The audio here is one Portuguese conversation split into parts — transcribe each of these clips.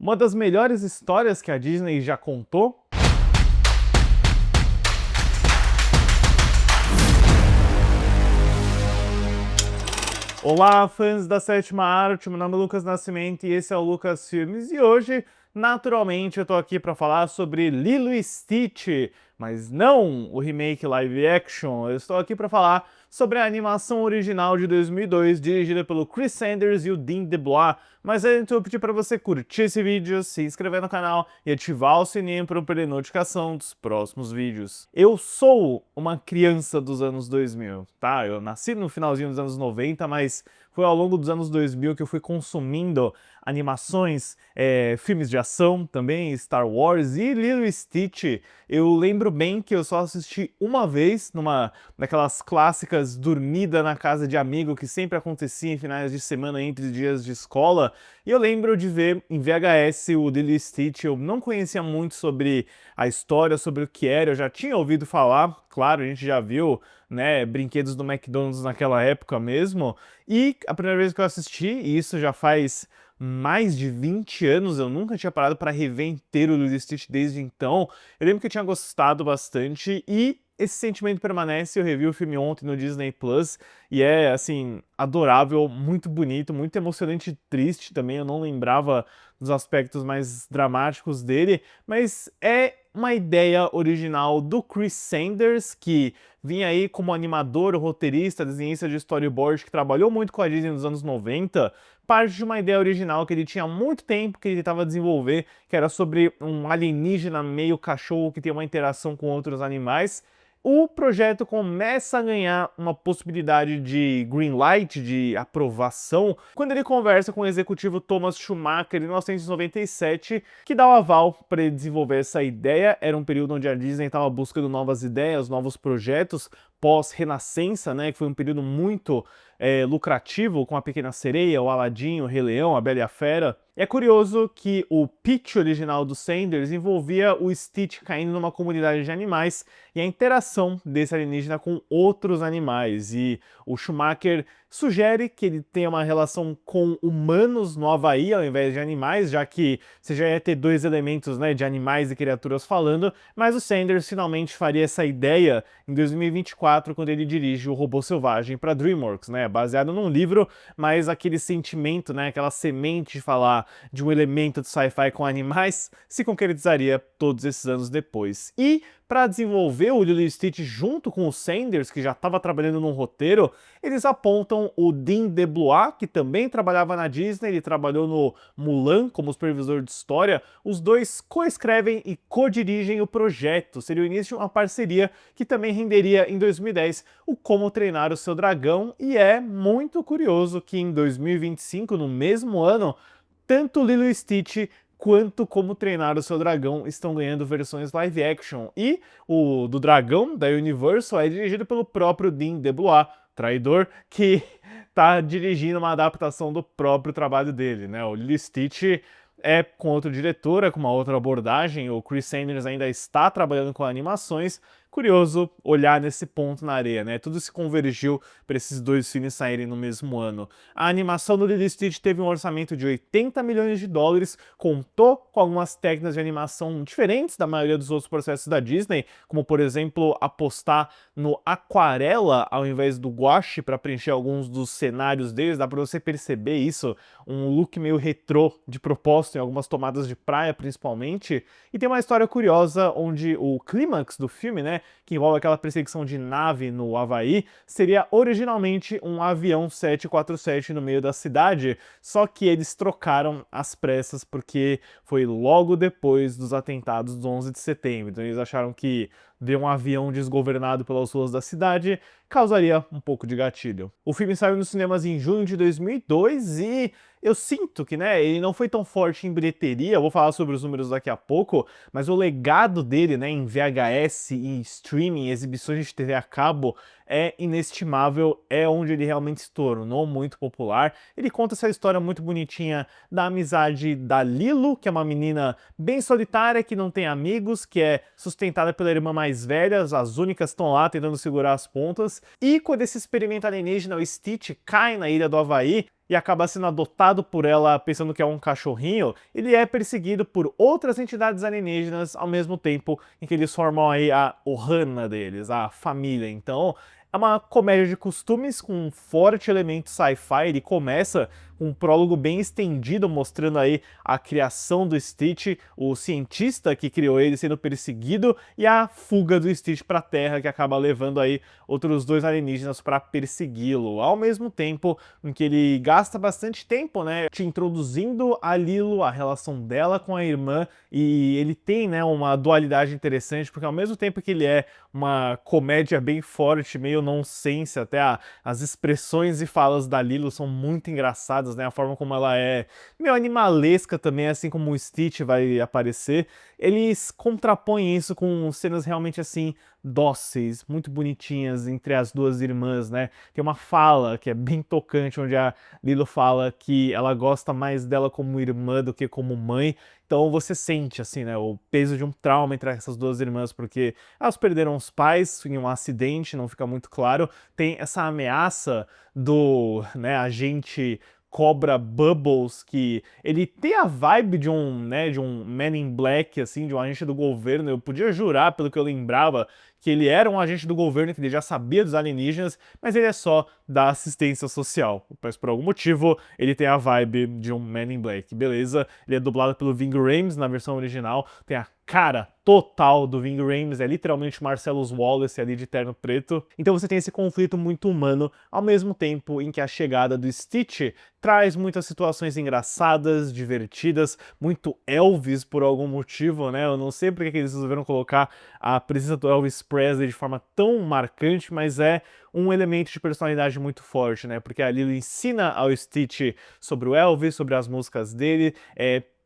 uma das melhores histórias que a Disney já contou? Olá, fãs da sétima arte, meu nome é Lucas Nascimento e esse é o Lucas Filmes. E hoje, naturalmente, eu tô aqui para falar sobre Lilo e Stitch, mas não o remake live action. Eu estou aqui para falar sobre a animação original de 2002, dirigida pelo Chris Sanders e o Dean DeBlois. Mas antes eu pedi para você curtir esse vídeo, se inscrever no canal e ativar o sininho para não perder notificação dos próximos vídeos. Eu sou uma criança dos anos 2000, tá? Eu nasci no finalzinho dos anos 90, mas foi ao longo dos anos 2000 que eu fui consumindo animações, filmes de ação também, Star Wars e Lilo e Stitch. Eu lembro bem que eu só assisti uma vez, numa daquelas clássicas dormida na casa de amigo que sempre acontecia em finais de semana entre dias de escola. E eu lembro de ver em VHS o Lilo e Stitch. Eu não conhecia muito sobre a história, sobre o que era, eu já tinha ouvido falar, claro, a gente já viu, né, brinquedos do McDonald's naquela época mesmo. E a primeira vez que eu assisti, e isso já faz mais de 20 anos, eu nunca tinha parado para rever inteiro o Lilo e Stitch desde então. Eu lembro que eu tinha gostado bastante e esse sentimento permanece. Eu revi o filme ontem no Disney Plus e é, assim, adorável, muito bonito, muito emocionante e triste também. Eu não lembrava dos aspectos mais dramáticos dele, mas é uma ideia original do Chris Sanders, que vinha aí como animador, roteirista, desenhista de storyboard, que trabalhou muito com a Disney nos anos 90, parte de uma ideia original que ele tinha há muito tempo que ele tentava desenvolver, que era sobre um alienígena meio cachorro que tem uma interação com outros animais. O projeto começa a ganhar uma possibilidade de green light, de aprovação, quando ele conversa com o executivo Thomas Schumacher em 1997, que dá o aval para ele desenvolver essa ideia. Era um período onde a Disney estava buscando novas ideias, novos projetos, pós-Renascença, né, que foi um período muito lucrativo, com a Pequena Sereia, o Aladdin, o Rei Leão, a Bela e a Fera. É curioso que o pitch original do Sanders envolvia o Stitch caindo numa comunidade de animais e a interação desse alienígena com outros animais. E o Schumacher sugere que ele tenha uma relação com humanos no Havaí ao invés de animais, já que você já ia ter dois elementos, né, de animais e criaturas falando, mas o Sanders finalmente faria essa ideia em 2024, quando ele dirige O Robô Selvagem para DreamWorks, né, baseado num livro, mas aquele sentimento, né, aquela semente de falar de um elemento de sci-fi com animais se concretizaria todos esses anos depois. E para desenvolver o Lilo e Stitch junto com o Sanders, que já estava trabalhando num roteiro, eles apontam o Dean DeBlois, que também trabalhava na Disney, ele trabalhou no Mulan como supervisor de história. Os dois coescrevem e co-dirigem o projeto. Seria o início de uma parceria que também renderia em 2010 o Como Treinar o Seu Dragão, e é muito curioso que em 2025, no mesmo ano, tanto Lilo e Stitch quanto Como Treinar o Seu Dragão estão ganhando versões live action. E o do Dragão, da Universal, é dirigido pelo próprio Dean DeBlois, traidor, que tá dirigindo uma adaptação do próprio trabalho dele, né? O Lilo e Stitch é com outra diretora, com uma outra abordagem. O Chris Sanders ainda está trabalhando com animações. Curioso olhar nesse ponto na areia, né? Tudo se convergiu para esses dois filmes saírem no mesmo ano. A animação do Lilo e Stitch teve um orçamento de 80 milhões de dólares, contou com algumas técnicas de animação diferentes da maioria dos outros processos da Disney, como por exemplo apostar no aquarela ao invés do gouache para preencher alguns dos cenários deles. Dá para você perceber isso, um look meio retrô de propósito em algumas tomadas de praia principalmente. E tem uma história curiosa onde o clímax do filme, né, que envolve aquela perseguição de nave no Havaí, seria originalmente um avião 747 no meio da cidade, só que eles trocaram às pressas porque foi logo depois dos atentados do 11 de setembro. Então eles acharam que ver um avião desgovernado pelas ruas da cidade causaria um pouco de gatilho. O filme saiu nos cinemas em junho de 2002 e eu sinto que, né, ele não foi tão forte em bilheteria. Eu vou falar sobre os números daqui a pouco, mas o legado dele, né, em VHS, em streaming, exibições de TV a cabo, é inestimável, é onde ele realmente se tornou muito popular. Ele conta essa história muito bonitinha da amizade da Lilo, que é uma menina bem solitária, que não tem amigos, que é sustentada pela irmã mais velha, as únicas estão lá tentando segurar as pontas. E quando esse experimento alienígena, o Stitch, cai na ilha do Havaí, e acaba sendo adotado por ela pensando que é um cachorrinho, ele é perseguido por outras entidades alienígenas ao mesmo tempo em que eles formam aí a Ohana deles, a família. Então, é uma comédia de costumes com um forte elemento sci-fi. Ele começa com um prólogo bem estendido mostrando aí a criação do Stitch, o cientista que criou ele sendo perseguido e a fuga do Stitch para a Terra, que acaba levando aí outros dois alienígenas para persegui-lo. Ao mesmo tempo em que ele gasta bastante tempo, né, te introduzindo a Lilo, a relação dela com a irmã, e ele tem, né, uma dualidade interessante, porque ao mesmo tempo que ele é uma comédia bem forte, meio nonsense, até as expressões e falas da Lilo são muito engraçadas, né? A forma como ela é meio animalesca também, assim como o Stitch vai aparecer. Eles contrapõem isso com cenas realmente assim dóceis, muito bonitinhas entre as duas irmãs, né? Tem uma fala que é bem tocante, onde a Lilo fala que ela gosta mais dela como irmã do que como mãe. Então você sente, assim, né, o peso de um trauma entre essas duas irmãs, porque elas perderam os pais em um acidente, não fica muito claro. Tem essa ameaça do, né, agente Cobra Bubbles, que ele tem a vibe de um, né, de um Man in Black, assim, de um agente do governo. Eu podia jurar, pelo que eu lembrava, que ele era um agente do governo, que ele já sabia dos alienígenas, mas ele é só da assistência social. Mas por algum motivo, ele tem a vibe de um Man in Black, beleza? Ele é dublado pelo Ving Rhames na versão original, tem a cara total do Ving Rhames, é literalmente Marcellus Wallace ali de terno preto. Então você tem esse conflito muito humano, ao mesmo tempo em que a chegada do Stitch traz muitas situações engraçadas, divertidas, muito Elvis por algum motivo, né? Eu não sei porque que eles resolveram colocar a presença do Elvis Presley de forma tão marcante, mas é um elemento de personalidade muito forte, né? Porque a Lilo ensina ao Stitch sobre o Elvis, sobre as músicas dele,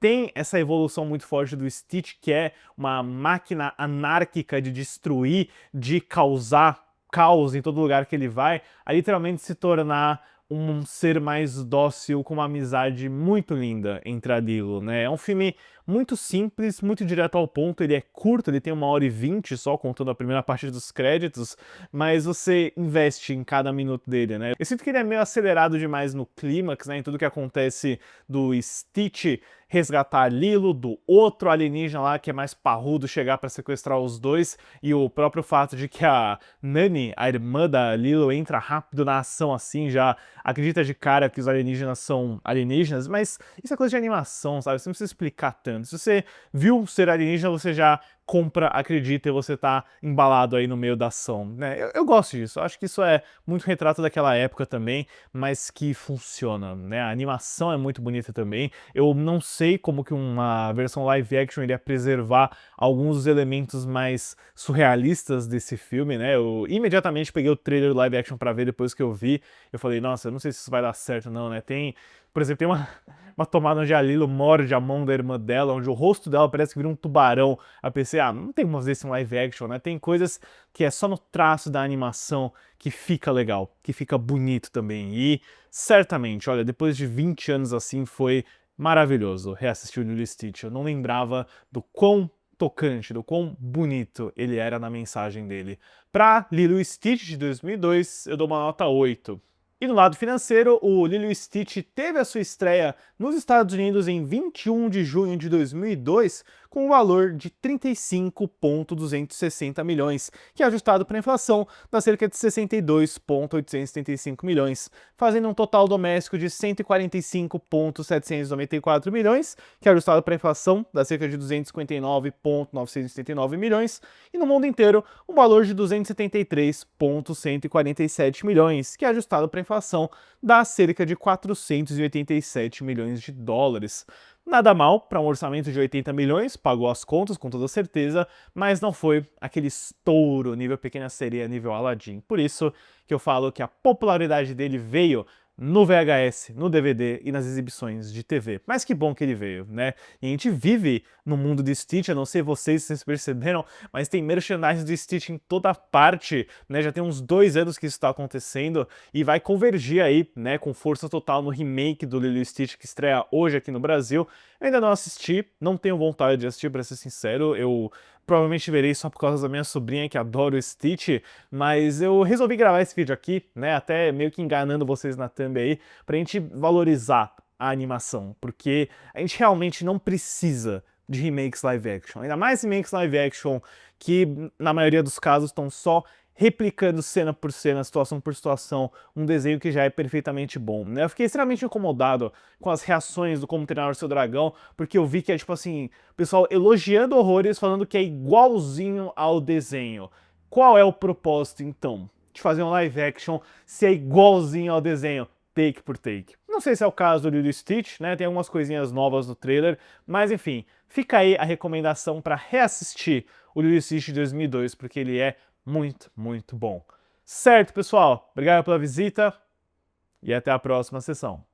tem essa evolução muito forte do Stitch, que é uma máquina anárquica de destruir, de causar caos em todo lugar que ele vai, a literalmente se tornar um ser mais dócil, com uma amizade muito linda entre a Lilo, né? É um filme muito simples, muito direto ao ponto, ele é curto, ele tem 1h20 só, contando a primeira parte dos créditos, mas você investe em cada minuto dele, né? Eu sinto que ele é meio acelerado demais no clímax, né? Em tudo que acontece do Stitch resgatar a Lilo, do outro alienígena lá que é mais parrudo chegar pra sequestrar os dois, e o próprio fato de que a Nani, a irmã da Lilo, entra rápido na ação assim, já acredita de cara que os alienígenas são alienígenas, mas isso é coisa de animação, sabe? Você não precisa explicar tanto. Se você viu ser alienígena, você já compra, acredita e você tá embalado aí no meio da ação, né? Eu gosto disso, eu acho que isso é muito retrato daquela época também, mas que funciona, né? A animação é muito bonita também. Eu não sei como que uma versão live action iria preservar alguns dos elementos mais surrealistas desse filme, né? Eu imediatamente peguei o trailer live action pra ver depois que eu vi. Eu falei, nossa, eu não sei se isso vai dar certo não, né? Tem, por exemplo, tem uma tomada onde a Lilo morde a mão da irmã dela, onde o rosto dela parece que vira um tubarão. A pensei, não tem como fazer isso em live action, né? Tem coisas que é só no traço da animação que fica legal, que fica bonito também. E certamente, olha, depois de 20 anos assim, foi maravilhoso reassistir o Lilo e Stitch. Eu não lembrava do quão tocante, do quão bonito ele era na mensagem dele. Pra Lilo e Stitch de 2002, eu dou uma nota 8. E no lado financeiro, o Lilo e Stitch teve a sua estreia nos Estados Unidos em 21 de junho de 2002, com um valor de 35,260 milhões, que ajustado para a inflação dá cerca de 62,875 milhões, fazendo um total doméstico de 145,794 milhões, que ajustado para a inflação dá cerca de 259,979 milhões, e no mundo inteiro um valor de 273,147 milhões, que ajustado para a inflação dá cerca de 487 milhões de dólares. Nada mal para um orçamento de 80 milhões, pagou as contas com toda certeza, mas não foi aquele estouro nível Pequena Sereia, nível Aladdin. Por isso que eu falo que a popularidade dele veio no VHS, no DVD e nas exibições de TV. Mas que bom que ele veio, né? E a gente vive no mundo de Stitch, eu não sei vocês se vocês perceberam, mas tem merchandising de Stitch em toda parte, né? Já tem uns 2 anos que isso está acontecendo e vai convergir aí, né, com força total no remake do Lilo e Stitch que estreia hoje aqui no Brasil. Eu ainda não assisti, não tenho vontade de assistir, pra ser sincero, eu provavelmente verei só por causa da minha sobrinha que adora o Stitch, mas eu resolvi gravar esse vídeo aqui, né, até meio que enganando vocês na thumb aí, pra gente valorizar a animação, porque a gente realmente não precisa de remakes live action, ainda mais remakes live action que na maioria dos casos estão só replicando cena por cena, situação por situação, um desenho que já é perfeitamente bom, né? Eu fiquei extremamente incomodado com as reações do Como Treinar o Seu Dragão, porque eu vi que é tipo assim, o pessoal elogiando horrores, falando que é igualzinho ao desenho. Qual é o propósito, então, de fazer um live action se é igualzinho ao desenho, take por take? Não sei se é o caso do Lilo e Stitch, né? Tem algumas coisinhas novas no trailer, mas enfim, fica aí a recomendação para reassistir o Lilo e Stitch de 2002, porque ele é muito, muito bom. Certo, pessoal? Obrigado pela visita e até a próxima sessão.